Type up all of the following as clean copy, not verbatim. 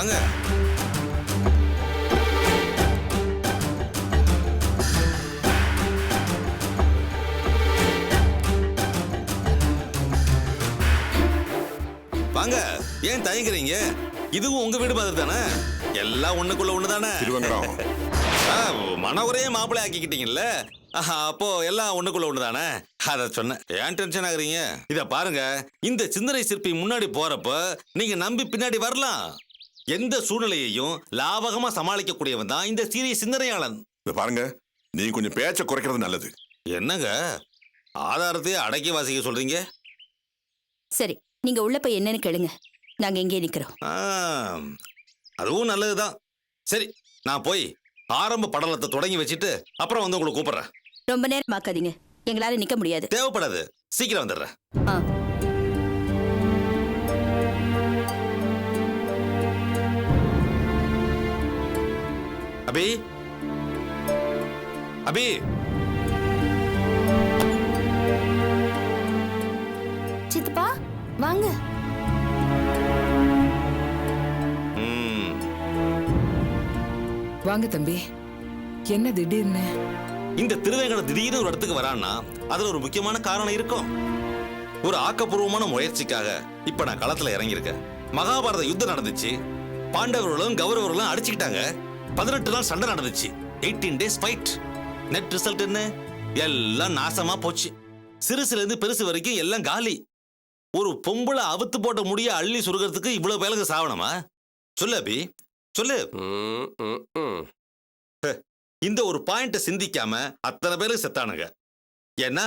வாங்க. வாங்க, ஏன் தயங்குறீங்க? இதுவும் உங்க வீடு மாதிரி தானே? எல்லாம் ஒண்ணுக்குள்ள ஒண்ணுதானே? மன ஒரே மாப்பிள்ளை ஆக்கிக்கிட்டீங்கல்ல, அப்போ எல்லாம் ஒண்ணுக்குள்ள ஒண்ணுதானே? அத சொன்னேன். ஏன் டென்ஷன் ஆகுறீங்க? இத பாருங்க, இந்த சிந்தனை சிற்பி முன்னாடி போறப்ப நீங்க நம்பி பின்னாடி வரலாம். எந்த சூழ்நிலையையும் லாபகமா சமாளிக்கக்கூடியவன் தான் இந்த சீரிய சிந்தனையாளன். பாருங்க, நீங்க கொஞ்சம் பேச்ச குறைக்கிறது நல்லது. என்னங்க ஆதாரத்தையே அடக்கி வாசிக்க சொல்றீங்க? சரி, நீங்க உள்ள போய் என்னன்னு கேளுங்க. நாங்க எங்கே நிக்கிறோம். அதுவும் நல்லதுதான். சரி, நான் போய் ஆரம்ப படலத்தை தொடங்கி வச்சுட்டு அப்புறம் வந்து உங்களை கூப்பிடுறேன். ரொம்ப நேரம் ஆக்காதீங்க, எங்களால நிக்க முடியாது. தேவைப்படாது, சீக்கிரம் வந்துடுறேன். அபி, அபி, சித்தப்பா வாங்க. வாங்க தம்பி. என்ன திடீர்னு? இந்த திருவேங்கடம் திடீர்னு ஒரு இடத்துக்கு வரான்னா அதுல ஒரு முக்கியமான காரணம் இருக்கும். ஒரு ஆக்கப்பூர்வமான முயற்சிக்காக இப்ப நான் களத்துல இறங்கியிருக்கேன். மகாபாரத யுத்தம் நடந்துச்சு. பாண்டவர்களும் கௌரவர்களும் அடிச்சுக்கிட்டாங்க. 18 நாள் சண்டை நடந்துச்சு. 18 days ஃபைட். நெட் ரிசல்ட் என்ன? எல்லாம் நாசமா போச்சு. சிறுசுல இருந்து பெருசு வரைக்கும் எல்லாம் காலி. ஒரு பொம்பளை அவுத்து போட்ட முடிய அள்ளி சுருகிறதுக்கு இவ்வளவு பேருக்கு சாவணமா? சொல்லு அபி, சொல்லு. இந்த ஒரு பாயிண்ட சிந்திக்காம அத்தனை பேருக்கு செத்தானுங்க. ஏன்னா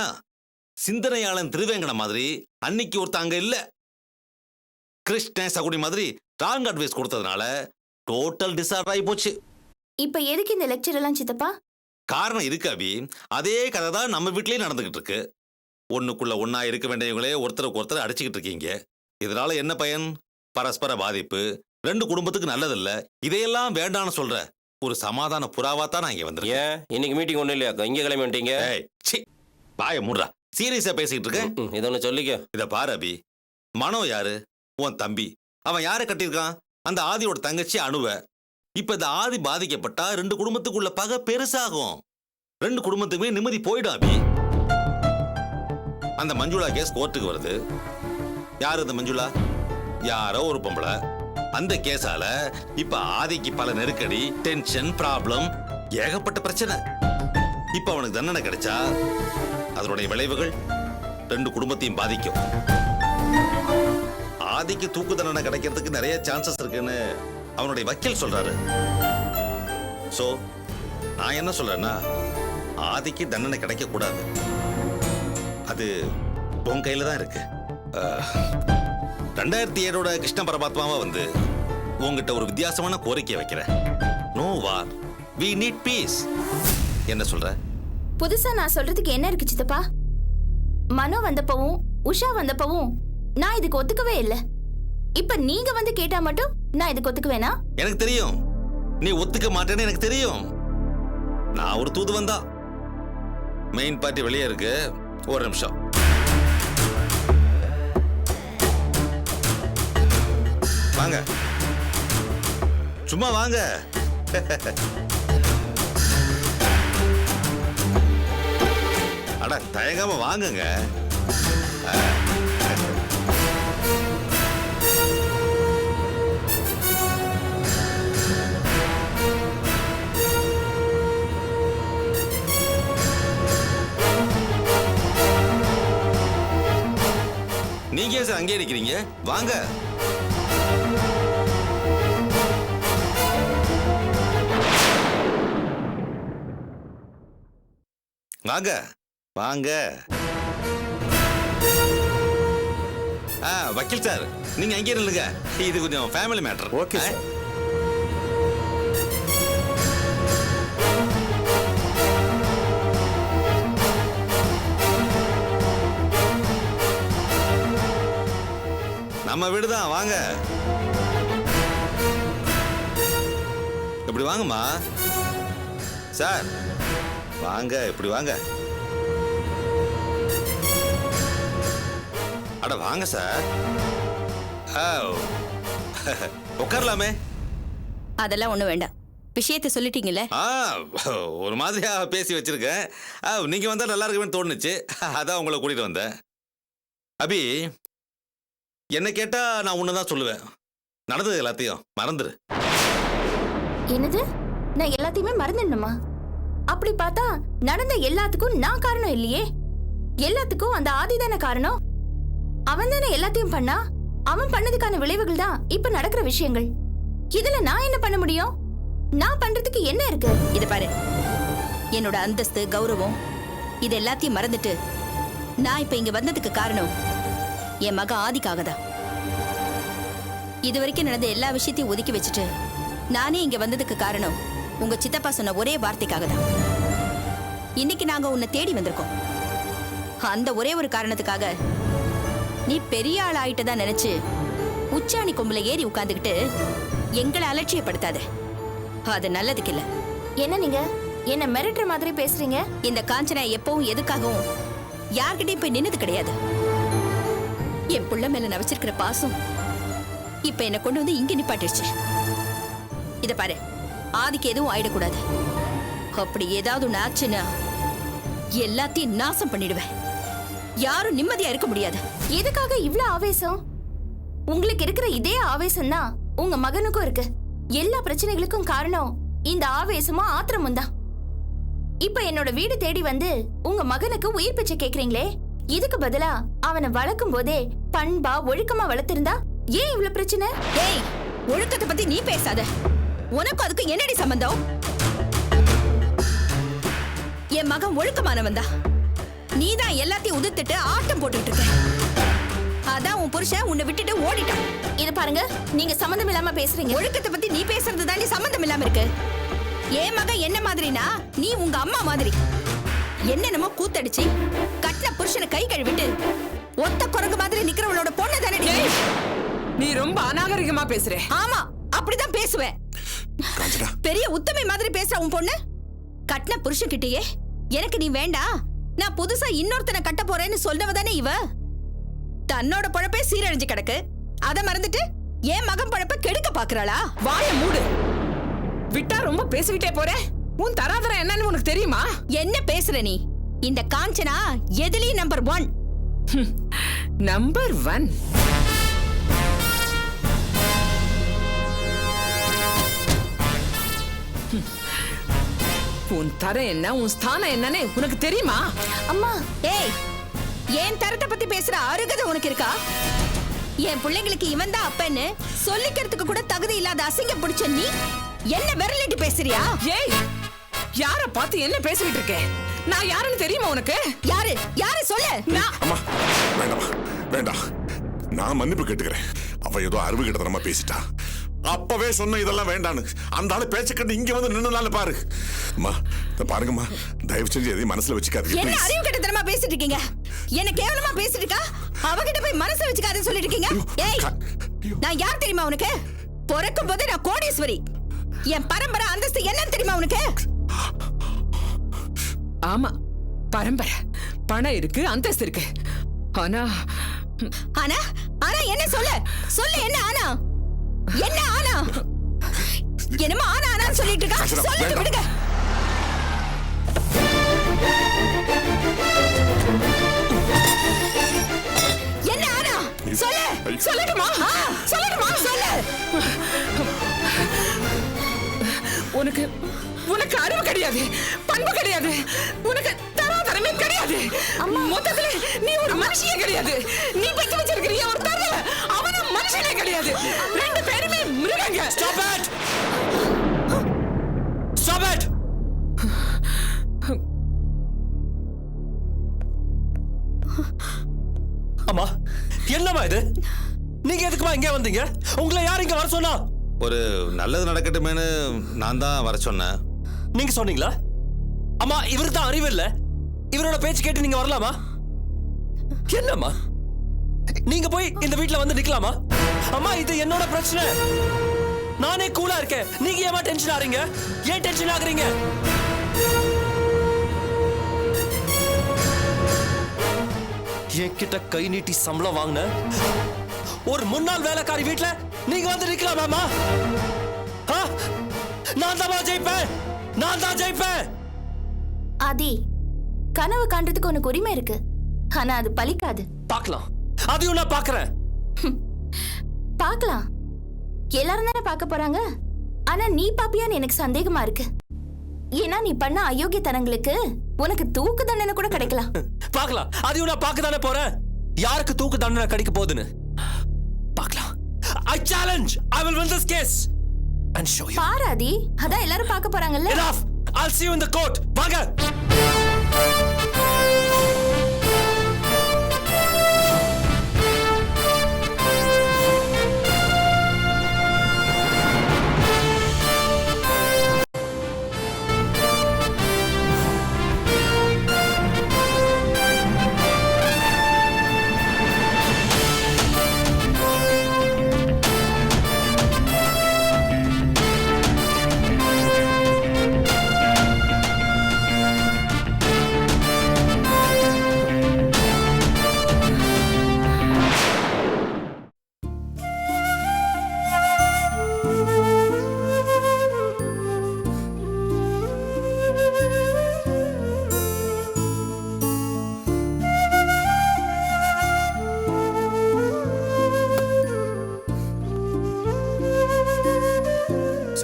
சிந்தனையாளன் திருவேங்கடம் மாதிரி அன்னைக்கு ஒருத்தங்க இல்ல. கிருஷ்ணன் சகுனி மாதிரி ராங் அட்வைஸ் கொடுத்ததுனால டோட்டல் டிசார்டர் ஆகி போச்சு. இப்ப எதுக்கு இந்த லெக்சர் எல்லாம் சித்தப்பா? காரணம் இருக்கு அபி. அதே கதை தான் நம்ம வீட்லயும் நடந்துகிட்டு இருக்கு. ஒண்ணுக்குள்ள ஒன்னா இருக்க வேண்டியவங்களே ஒருத்தருக்கு ஒருத்தர் அடிச்சுக்கிட்டு இருக்கீங்க. இதனால என்ன பயன்? பரஸ்பர பாதிப்பு. 2 குடும்பத்துக்கு நல்லதில்ல. இதையெல்லாம் வேண்டான்னு சொல்ற ஒரு சமாதான புறாவா தான் நான் இங்க வந்திருக்கேன். இன்னைக்கு மீட்டிங் ஒண்ணு இல்லையா? இங்க கிளம்பி வந்துட்டீங்க. பாய மூடுறா, சீரியஸா பேசிக்கிட்டு இருக்கேன். இதை ஒண்ணு சொல்லிக்க. இத பாரு அபி, மனோ யாரு? உன் தம்பி. அவன் யாரை கட்டியிருக்கான்? அந்த ஆதியோட தங்கச்சி அணுவ. இப்ப இந்த ஆதி பாதிக்கப்பட்டா 2 குடும்பத்துக்குள்ள பகை பெருசாகும். 2 குடும்பத்துக்குமே நிம்மதி போயிடும் அபி. அந்த மஞ்சுளா கேஸ் கோர்ட்டுக்கு வருது. யாரு இந்த மஞ்சுளா? யாரோ ஒரு பொம்பளை. அந்த கேஸால இப்ப ஆதிக்கு பல நெருக்கடி, டென்ஷன், ப்ராப்ளம், ஏகப்பட்ட பிரச்சனை. இப்ப அவனுக்கு தண்டனை கிடைச்சா அதனுடைய விளைவுகள் 2 குடும்பத்தையும் பாதிக்கும். ஆதிக்கு தூக்கு தண்டனை கிடைக்கிறதுக்கு நிறைய சான்சஸ் இருக்குன்னு அவனுடைய வக்கீல் சொல்றாரு. சோ நான் என்ன சொல்றேன்னா, ஆதிக்கு தண்டனை கிடைக்க கூடாது. அது உன் கையில தான் இருக்கு. 2007 கிருஷ்ண பரமாத்மாவா வந்து உங்ககிட்ட ஒரு வித்தியாசமான கோரிக்கை வைக்கிறேன். No war, we need peace. என்ன சொல்ற? புதுசா நான் சொல்றதுக்கு என்ன இருக்கு சித்தப்பா? மனோ வந்தப்பவும் உஷா வந்தப்பவும் நான் இதுக்கு ஒத்துக்கவே இல்லை. இப்ப நீங்க வந்து கேட்டா மட்டும் நான் இதுக்கு ஒத்துக்குவேனா? எனக்கு தெரியும் நீ ஒத்துக்க மாட்டேன்னு எனக்கு தெரியும். நான் ஒரு தூதுவன் தான். மெயின் பார்ட்டி வெளியே இருக்கு. ஒரு நிமிஷம். வாங்க, சும்மா வாங்க. அட தயங்காம வாங்குங்க. நீங்க சார் அங்கே இருக்கிறீங்க, வாங்க. வாங்க வாங்க. வக்கீல் சார், நீங்க அங்கே இல்லைங்க. இது கொஞ்சம் ஃபேமிலி மேட்டர். Okay sir. நம்ம வீடு தான், வாங்க. இப்படி வாங்கம்மா. சார் வாங்க, இப்படி வாங்க. அட வாங்க சார். உட்காரலாமே. அதெல்லாம் ஒண்ணும் வேண்டாம். விஷயத்தை சொல்லிட்டீங்கல்ல? ஒரு மாதிரியா பேசி வச்சிருக்கேன். நீங்க வந்தா நல்லா இருக்குன்னு தோணுச்சு, அதான் உங்களை கூட்டிட்டு வந்தேன். அபி, என்ன கேட்டா நான் ஒண்ணுதான் சொல்லுவேன், நடந்தது எல்லாத்தையும் மறந்துரு. என்னது? நான் எல்லாத்தையுமே மறந்துடணுமா? அப்படி பார்த்தா நடந்த எல்லாத்துக்கும் நான் காரணம் இல்லையே. எல்லாத்துக்கும் அந்த ஆதி தானே காரணம். அவன் தானே எல்லாத்தையும் பண்ணா. அவன் பண்ணதுக்கான விளைவுகள் தான் இப்ப நடக்கிற விஷயங்கள். இதுல நான் என்ன பண்ண முடியும்? நான் பண்றதுக்கு என்ன இருக்கு? இத பாரு, என்னோட அந்தஸ்து, கௌரவம் இது எல்லாத்தையும் மறந்துட்டு நான் இப்ப இங்க வந்ததுக்கு காரணம் என் மக ஆதிக்காக தான். இது வரைக்கும் நடந்த எல்லா விஷயத்தையும் ஒதுக்கி வச்சுட்டு நானே இங்க வந்ததுக்கு காரணம் உங்க சித்தப்பா சொன்ன ஒரே வார்த்தைக்காக தான். இன்னைக்கு நாங்க உன்னை தேடி வந்திருக்கோம். அந்த ஒரே ஒரு காரணத்துக்காக நீ பெரிய ஆள் ஆயிட்டதா நினைச்சு உச்சாணி கொம்புல ஏறி உட்கார்ந்துகிட்டு எங்களை அலட்சியப்படுத்தாத. அது நல்லதுக்கு இல்ல. என்ன நீங்க என்ன மிரட்டுற மாதிரி பேசுறீங்க? இந்த காஞ்சனா எப்பவும் எதுக்காகவும் யார்கிட்டயும் போய் நின்னது கிடையாது. என் புள்ள மேல நான் வச்சிருக்கிற பாசம் இப்ப என்ன கொண்டு வந்து இங்க நிப்பாட்டிடுச்சு. இத பாரு, ஆதிக்கு எதுவும் ஆயிடக்கூடாது. அப்படி ஏதாவது ஒண்ணு ஆச்சுன்னா எல்லாத்தையும் நாசம் பண்ணிடுவேன். யாரும் நிம்மதியா இருக்க முடியாது. எதுக்காக இவ்ளோ ஆவேசம்? உங்களுக்கு இருக்கிற இதே ஆவேசம் தான் உங்க மகனுக்கும் இருக்கு. எல்லா பிரச்சனைகளுக்கும் காரணம் இந்த ஆவேசமும் ஆத்திரமும் தான். இப்ப என்னோட வீடு தேடி வந்து உங்க மகனுக்கு உயிர் பிச்சை கேக்குறீங்களே, இதுக்கு பதிலா அவனை வளர்க்கும் போதே பண்பா ஒழுக்கமா வளர்த்திருந்தா ஏன் இவ்வளவு பிரச்சனை? ஏய், ஒழுக்கத்தை பத்தி நீ பேசாத. உனக்கு அதுக்கு என்னடி சம்பந்தம்? என் மகன் ஒழுக்கமானவன் தான். நீதான் எல்லாத்தையும் உதிர்த்துட்டு ஆட்டம் போட்டுட்டு இருக்க. அதான் உன் புருஷன் உன்னை விட்டுட்டு ஓடிட்டான். இது பாருங்க, நீங்க சம்பந்தம் இல்லாம பேசுறீங்க. ஒழுக்கத்தை பத்தி நீ பேசுறது தாண்டி சம்பந்தம் இல்லாம இருக்கு. என் மகன் என்ன மாதிரினா நீ உங்க அம்மா மாதிரி. என்னென்னமோ கூத்தடிச்சு கட்டின புருஷனை கை கழுவிட்டு ஒத்த குரங்கு மாதிரி நிக்கிறவளோட பொண்ணு தானே. நீ ரொம்ப அநாகரிகமா பேசுற. ஆமா, அப்படிதான் பேசுவேன். பெரிய உத்தமை மாதிரி பேசுற உன் பொண்ணு கட்டின புருஷன் கிட்டயே எனக்கு நீ வேண்டாம், நான் புதுசா இன்னொருத்தனை கட்ட போறேன்னு சொன்னவதானே இவ. தன்னோட பொழப்பே சீரழிஞ்சு கிடக்கு, அத மறந்துட்டு என் மகன் பொழப்ப கெடுக்க பாக்குறாளா? வாய மூடு. விட்டா ரொம்ப பேசிக்கிட்டே போற. உன் தராதரம் என்னன்னு உனக்கு தெரியுமா? என்ன பேசுற நீ? இந்த காஞ்சனா எதுலயும் நம்பர் 1. நம்பர் 1. உன் தரம் என்ன, உன் ஸ்தானம் என்னன்னு உனக்கு தெரியுமா? அம்மா, ஏய், என் தரத்தை பத்தி பேசுற அருகதை உனக்கு இருக்கா? என் பிள்ளைங்களுக்கு இவன் தான் அப்பன்னு சொல்லிக்கிறதுக்கு கூட தகுதி இல்லாத அசிங்க பிடிச்ச நீ என்ன விரலிட்டு பேசுறியா? ஏய், யார பார்த்து என்ன பேசிக்கிட்டு இருக்க? நான் யாருன்னு தெரியுமா உனக்கு? யாரு யாரு சொல்லு. நான் அம்மா, வேண்டாமா, வேண்டாம். நான் மன்னிப்பு கேட்டுக்கிறேன். அவ ஏதோ அறிவு கிட்டத்தனமா பேசிட்டா. அப்பவே சொன்ன இதெல்லாம் வேண்டான்னு. அந்த ஆளு பேச்ச கண்டு இங்க வந்து நின்னுனால பாரு. அம்மா, இத பாருங்கம்மா, தயவு செஞ்சு எதையும் மனசுல வச்சுக்காதீங்க. என்ன please. அறிவு கட்டத்தனமா பேசிட்டு இருக்கீங்க? என்ன கேவலமா பேசிட்டு இருக்கா? அவகிட்ட போய் மனசை வச்சுக்காத சொல்லிட்டு இருக்கீங்க. ஏய், நான் யார் தெரியுமா உனக்கு? பிறக்கும் போது நான் கோடீஸ்வரி. என் பரம்பரை அந்தஸ்து என்னன்னு தெரியுமா உனக்கு? ஆமா, பரம்பரை, பணம் இருக்கு, அந்தஸ்து இருக்கு. ஆனா ஆனா ஆனா என்ன சொல்லு சொல்லு, என்ன ஆனா என்ன ஆனா? என்னமா ஆனா ஆனான்னு சொல்லிட்டு இருக்கா? சொல்லிட்டு விடுங்க. என்ன ஆனா? சொல்லு. சொல்லட்டுமா? சொல்லட்டுமா? சொல்லு. உனக்கு உனக்கு அறிவு கிடையாது, பண்பு கிடையாது, உனக்கு தராதரமே கிடையாது. மொத்தத்துல நீ ஒரு மனுஷியே கிடையாது. நீ பெத்து வச்சிருக்கிற ஒரு தர அவன மனுஷனே கிடையாது. ரெண்டு பேருமே மிருகங்க. Stop it! Stop it! அம்மா, என்னம்மா இது? நீங்க எதுக்குமா இங்க வந்தீங்க? உங்களை யார் இங்க வர சொன்னா? ஒரு நல்லது நடக்கட்டுமேனு நான் தான் வர சொன்னேன். நீங்க சொன்னீங்களா? அம்மா, இவருக்கு தான் அறிவு இல்ல. இவரோட பேச்சு கேட்டு நீங்க வரலாமா? என்னம்மா, நீங்க போய் இந்த வீட்ல வந்து நிக்கலாமா? அம்மா, இது என்னோட பிரச்சனை. நானே கூலா இருக்கேன். நீங்க ஏமா டென்ஷன் ஆறீங்க? ஏன் டென்ஷன் ஆகுறீங்க? என்கிட்ட கை நீட்டி சம்பளம் வாங்கின ஒரு முன்னாள் வேலைக்காரி வீட்ல நீங்க வந்து நிக்கலாமாமா? நான் தான் ஜெயிப்பேன். நான் தான் ஜெயிப்பேன். ஆதி, கனவு காண்றதுக்கு உனக்கு உரிமை இருக்கு, ஆனா அது பலிக்காது. பார்க்கலாம், அதையும் நான் பார்க்கறேன். பார்க்கலாம், எல்லாரும் தானே பார்க்க போறாங்க. ஆனா நீ பாப்பியான்னு எனக்கு சந்தேகமா இருக்கு. ஏன்னா நீ பண்ண அயோக்கியத்தனங்களுக்கு உனக்கு தூக்கு தண்டனை கூட கிடைக்கலாம். பார்க்கலாம், அதையும் நான் பார்க்க தானே போறேன். யாருக்கு தூக்கு தண்டனை கிடைக்க போகுதுன்னு பார்க்கலாம். I challenge. I will win this case and show you. பாராதி, அதான் எல்லாரும் பார்க்க போறாங்கல்ல. Enough. I'll see you in the court. வாங்க.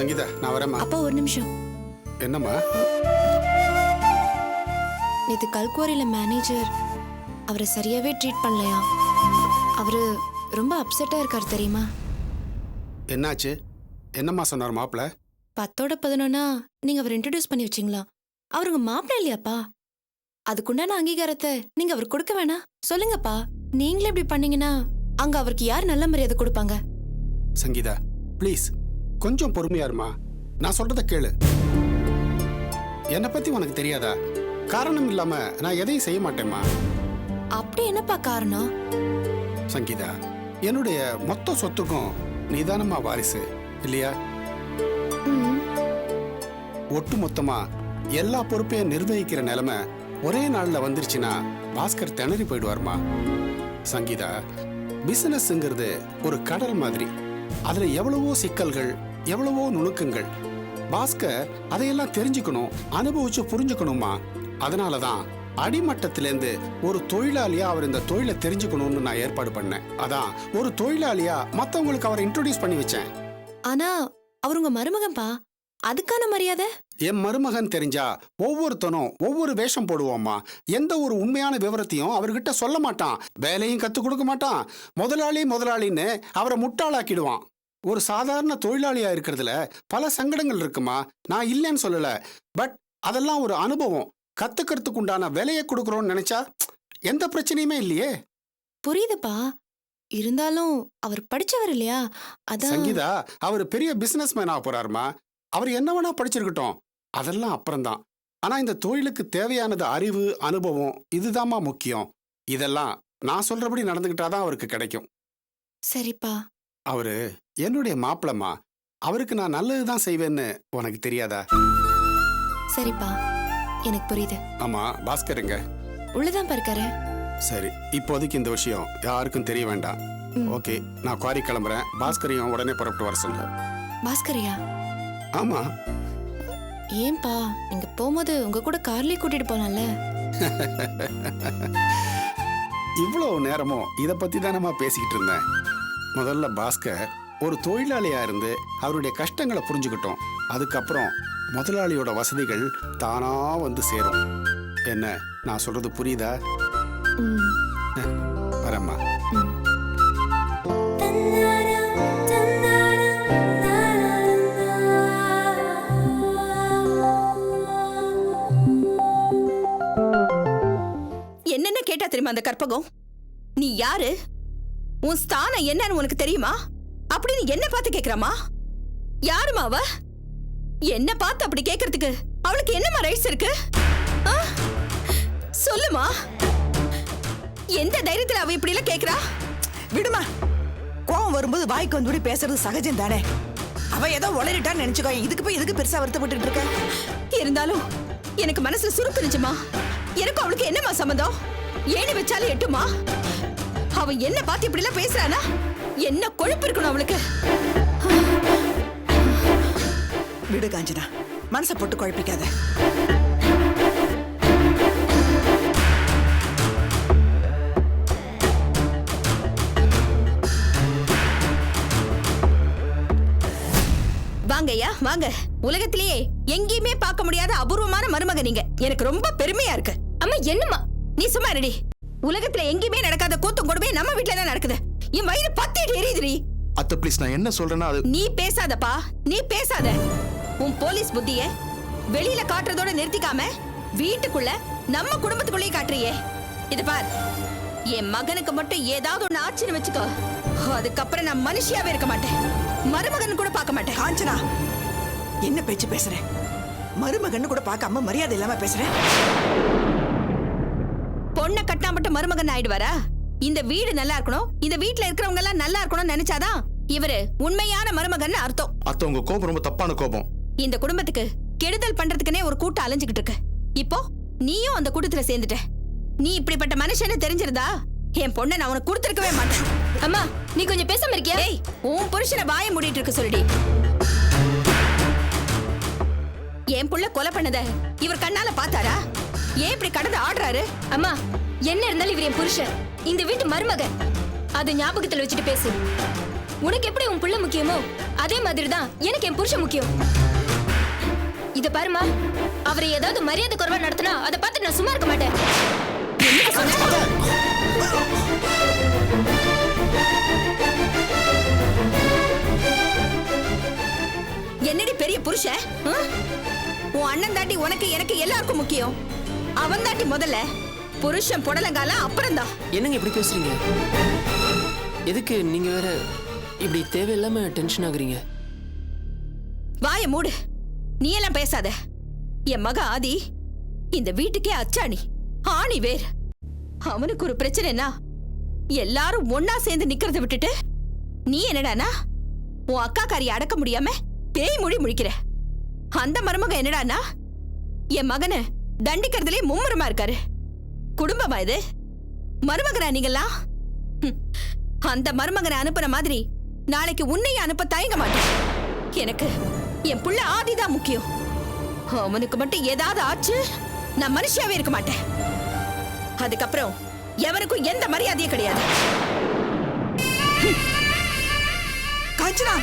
சங்கீதா, நான் வரேம்மா. அப்பா ஒரு நிமிஷம். என்னம்மா? நேற்று கல்குவாரியில் மேனேஜர் அவரை சரியாவே ட்ரீட் பண்ணலையா? அவரு ரொம்ப அப்செட்டாக இருக்கார் தெரியுமா? என்னாச்சு? என்னம்மா சொன்னார் மாப்பிள்ள? 10-11 நீங்கள் அவர் இன்ட்ரடியூஸ் பண்ணி வச்சிங்களா? அவருங்க மாப்பிள்ள இல்லையாப்பா? அதுக்குண்டான அங்கீகாரத்தை நீங்கள் அவர் கொடுக்க வேணாம்? சொல்லுங்கப்பா, நீங்களே இப்படி பண்ணீங்கன்னா அங்கே அவருக்கு யார் நல்ல மரியாதை கொடுப்பாங்க? சங்கீதா, ப்ளீஸ் கொஞ்சம் பொறுமையா இருமா. நான் சொல்றத கேளு. என்னை பத்தி உனக்கு தெரியாதா? காரணம் இல்லாம நான் எதையும் செய்ய மாட்டேம்மா. அப்படி என்னப்பா காரணம்? சங்கீதா, என்னுடைய மொத்த சொத்துக்கும் நீதானம்மா வாரிசு இல்லையா? ஒட்டு மொத்தமா எல்லா பொறுப்பையும் நிர்வகிக்கிற நிலைமை ஒரே நாள்ல வந்துருச்சுன்னா பாஸ்கர் திணறி போயிடுவார்மா. சங்கீதா, பிசினஸ்ங்கிறது ஒரு கடல் மாதிரி. அதுல எவ்வளவோ சிக்கல்கள், எவ்வளவோ நுணுக்கங்கள். பாஸ்கர் அதையெல்லாம் தெரிஞ்சுக்கணும், அனுபவிச்சு புரிஞ்சுக்கணுமா. அதனாலதான் அடிமட்டத்திலேருந்து ஒரு தொழிலாளியா அவர் இந்த தொழிலை தெரிஞ்சுக்கணும்னு நான் ஏற்பாடு பண்ணேன். அதான் ஒரு தொழிலாளியா மத்தவங்களுக்கு அவரை இன்ட்ரோடியூஸ் பண்ணி வச்சேன். ஆனா அவருங்க மருமகன்பா, அதுக்கான மரியாதை? என் மருமகன் தெரிஞ்சா ஒவ்வொருத்தனும் ஒவ்வொரு வேஷம் போடுவோம்மா. எந்த ஒரு உண்மையான விவரத்தையும் அவர்கிட்ட சொல்ல மாட்டான். வேலையும் கத்துக் கொடுக்க மாட்டான். முதலாளின்னு அவரை முட்டாளாக்கிடுவான். ஒரு சாதாரண தொழிலாளியா இருக்கிறதுல பல சங்கடங்கள் இருக்குமா, நான் இல்லைன்னு சொல்லல. பட் அதெல்லாம் ஒரு அனுபவம். கத்துக்கிறதுக்கு உண்டான விலையை கொடுக்கறோம்னு நினைச்சா எந்த பிரச்சனையுமே இல்லையே. புரியுதுப்பா, இருந்தாலும் அவர் படிச்சவர் இல்லையா? அதான். சங்கீதா, அவர் பெரிய பிசினஸ் மேன் ஆக போறாருமா. அவர் என்ன வேணா படிச்சிருக்கட்டும், அதெல்லாம் அப்புறம்தான். ஆனா இந்த தொழிலுக்கு தேவையானது அறிவு, அனுபவம், இதுதாம்மா முக்கியம். இதெல்லாம் நான் சொல்றபடி நடந்துகிட்டாதான் அவருக்கு கிடைக்கும். சரிப்பா. அவரு என்னுடைய மாப்பிளமா. அவருக்கு நான் நல்லதுதான் செய்வேன்னு உனக்கு தெரியாதா? சரிப்பா, எனக்கு புரியுது. ஆமா, பாஸ்கருங்க உள்ளதான் இருக்காரு. சரி, இப்போதைக்கு இந்த விஷயம் யாருக்கும் தெரிய வேண்டாம். ஓகே, நான் குவாரி கிளம்புறேன். பாஸ்கரையும் உடனே புறப்பட்டு வர சொல்ல. பாஸ்கரியா? ஆமா. ஏன்பா, நீங்க போகும்போது உங்க கூட கார்லயே கூட்டிட்டு போலாம்ல? இவ்வளவு நேரமும் இத பத்தி தானமா பேசிக்கிட்டு இருந்தேன். முதல்ல பாஸ்கர் ஒரு தொழிலாளியா இருந்து அவருடைய கஷ்டங்களை புரிஞ்சுக்கிட்டோம். அதுக்கப்புறம் முதலாளியோட வசதிகள் தானா வந்து சேரும். என்ன நான் சொல்றது புரியுதா? வரம்மா. என்னென்ன கேட்டா தெரியுமா அந்த கற்பகம்? நீ யாரு, உன் ஸ்தானம் என்னன்னு உனக்கு தெரியுமா அப்படின்னு என்ன பார்த்து கேக்குறாமா? யாருமா அவ? என்ன பார்த்து அப்படி கேக்குறதுக்கு அவளுக்கு என்னமா ரைட்ஸ் இருக்கு? சொல்லுமா, எந்த தைரியத்துல அவ இப்படி எல்லாம் கேக்குறா? விடுமா, கோவம் வரும்போது வாய்க்கு வந்து பேசுறது சகஜம் தானே. அவ ஏதோ உளறிட்டான்னு நினைச்சுக்கோ. இதுக்கு போய் எதுக்கு பெருசா வருத்தப்பட்டு இருக்க? இருந்தாலும் எனக்கு மனசுல சுருக்கு இருந்துச்சுமா. எனக்கு அவளுக்கு என்னமா சம்பந்தம்? ஏணி வச்சாலும் எட்டுமா? அவ என்ன பார்த்து இப்படி எல்லாம் பேசுறானா? என்ன கொழுப்பு இருக்கணும் அவளுக்கு? விடு காஞ்சனா, மனசை போட்டு குழப்பிக்காத. வாங்கய்யா வாங்க. உலகத்திலேயே எங்கேயுமே பார்க்க முடியாத அபூர்வமான மருமக நீங்க. எனக்கு ரொம்ப பெருமையா இருக்கு. அம்மா என்னம்மா? நீ சும்மா ரெடி. உலகத்துல எங்கேயுமே நடக்காத கூத்தும் கொடுமை நம்ம வீட்டுல தான் நடக்குது. என் வயிறு பத்திட்டு எரியுதுடி. அத்தை ப்ளீஸ், நான் என்ன சொல்றேன்னா அது. நீ பேசாதப்பா, நீ பேசாத. உன் போலீஸ் புத்திய வெளியில காட்டுறதோட நிறுத்திக்காம வீட்டுக்குள்ள நம்ம குடும்பத்துக்குள்ளேயே காட்டுறியே. இது பார், என் மகனுக்கு மட்டும் ஏதாவது ஒண்ணு ஆச்சுன்னு வச்சுக்கோ, அதுக்கப்புறம் நான் மனுஷியாவே இருக்க மாட்டேன். மருமகன் கூட பார்க்க மாட்டேன். காஞ்சனா, என்ன பேச்சு பேசுற? மருமகன்னு கூட பார்க்காம மரியாதை இல்லாம பேசுற. பொண்ணை கட்டா மட்டும் மருமகன் ஆயிடுவாரா? இந்த வீடு நல்லா இருக்கணும், இந்த வீட்டுல இருக்கிறவங்க எல்லாம் நல்லா இருக்கணும்னு நினைச்சாதான் இவரு உண்மையான மருமகன் அர்த்தம். அத்தை உங்க கோபம் ரொம்ப தப்பான கோபம். இந்த குடும்பத்துக்கு கெடுதல் பண்றதுக்குனே ஒரு கூட்டம் அலைஞ்சுகிட்டு இருக்கு. இப்போ நீயும் அந்த கூட்டத்துல சேர்ந்துட்ட. நீ இப்படிப்பட்ட மனுஷன்னு தெரிஞ்சிருந்தா என் பொண்ணை நான் உனக்கு கொடுத்துருக்கவே மாட்டேன். அம்மா நீ கொஞ்சம் பேசாம இருக்கியா? ஏய், உன் புருஷனை வாயை மூடிட்டு இருக்க சொல்லிடி. என் புள்ள கொலை பண்ணத இவர் கண்ணால பாத்தாரா? ஏன் இப்படி கடந்து ஆடுறாரு? அம்மா என்ன இருந்தாலும் இவர் என் புருஷன், இந்த வீட்டு மருமக. அது ஞாபகத்துல வச்சுட்டு பேசு. உனக்கு எப்படி உன் புள்ள முக்கியமோ அதே மாதிரிதான் எனக்கு என் புருஷன் முக்கியம். இத பாருமா, அவரை ஏதாவது மரியாதை குறைவா நடத்தினா அதை பார்த்து நான் சும்மா இருக்க மாட்டேன். என்னடி பெரிய புருஷன்? உன் அண்ணன் தாண்டி உனக்கு எனக்கு எல்லாருக்கும் முக்கியம். அவன் தாண்டி முதல்ல. புருஷன் புடலங்கால அப்புறம்தான். என்னங்க இப்படி பேசுறீங்க? எதுக்கு நீங்க வேற இப்படி தேவையில்லாம டென்ஷன் ஆகுறீங்க? வாய மூடு. நீ எல்லாம் பேசாத. என் மக ஆதி இந்த வீட்டுக்கே அச்சாணி, ஆணி வேர். அவனுக்கு ஒரு பிரச்சனைனா எல்லாரும் ஒன்னா சேர்ந்து நிக்கிறத விட்டுட்டு நீ என்னடானா உன் அக்கா காரியை அடக்க முடியாம பேய் மொழி முழிக்கிற. அந்த மருமக என்னடானா என் மகனை தண்டிக்கிறதுலே மும்முரமா இருக்காரு. குடும்பமா இது? மருமகனா நீங்களா? அந்த மருமகனை அனுப்புற மாதிரி நாளைக்கு உன்னைய அனுப்ப தயங்க மாட்டேன். எனக்கு என் புள்ள ஆதிதான் முக்கியம். அவனுக்கு மட்டும் ஏதாவது ஆச்சு நான் மனுஷியாவே இருக்க மாட்டேன். அதுக்கப்புறம் எவனுக்கும் எந்த மரியாதையும் கிடையாது. காஞ்சனா,